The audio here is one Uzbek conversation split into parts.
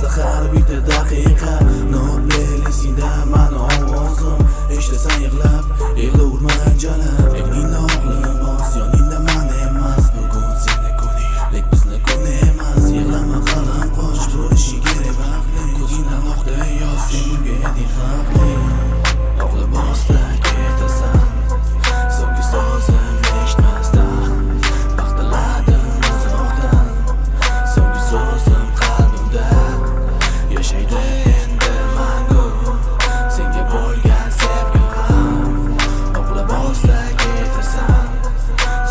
o'tmasdi har bitta daqiqa. No playlistida mani ovozim eshitasan yig'lab, yig'laverma jonim. Egningda oqli bos, yoningda man emas. Bugun seni kuni, lek bizni kuni emas. Yig'lama qalam qo'sh, bo'lishi kerak vaqtli. Ko'zingdan oqdi yoz, sen bunga eding haqli. Oqli bosda ketasan, so'nggi so'zim eshitmasdan. Vaqtiladim uzoqdan, so'nggi so'zim qalbimda. Yashaydi endi mangu, senga bo'lgan sevgim ham. Oqli bosda ketasan,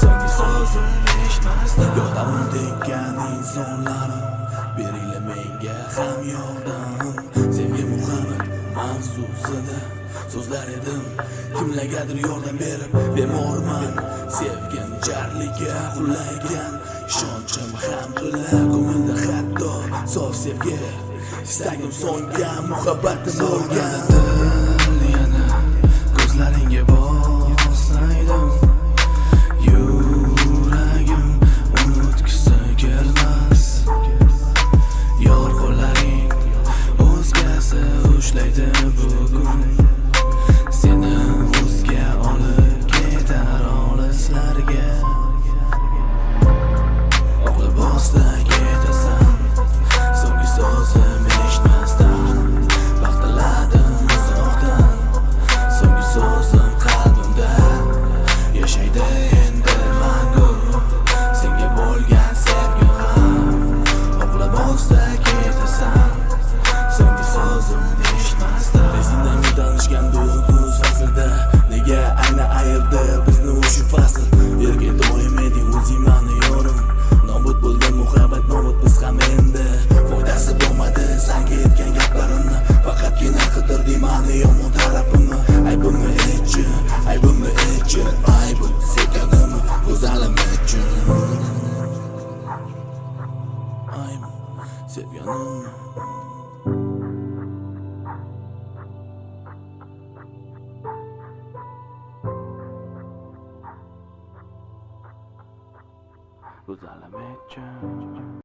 so'nggi so'zim eshitmasdan. Yo'qdamin degan insonlarim, beringlar menga ham yordam. Sevgi Muhammad mavzusida so'zlar edim, kimlargadir yordam berib bemorman. Sevgim jarliga qulagan, ishonchim ham to'la ko'ngilda hatto sof sevgi. Istagim so'ngan, muhabbatim bo'lgan. Yana ko'zlaringga bossaydim, yuragim unutgisi kelmas. Yor qo'llaring o'zgasi ushlaydi bugun. Seni o'zga olib ketar olislarga. Oqli bosda ketasan, so'nggi so'zim eshitmasdan. Vaqtiladim uzoqdan, so'nggi so'zim qalbimda. Yashaydi endi mangu, senga bo'lgan sevgim ham. Oqli bosda ketasan, so'nggi so'zim eshitmasdan. Rezindan tanishgan kuz faslida, nega ayni ayirdi bizni o'sha fasl. Yerga doim eding o'zing mani yorim. Nobud bo'ldi muhabbat, nobud biz ham endi. Foydasi bo'lmadi senga aytgan gaplarimni, faqatgina qidirding mani yomon tarafimni. Aybimni aytchi, aybimni aytchi, aybim sevganimni go'zalim aytchi. Aybim sevganimni. Go'zalim aytchi.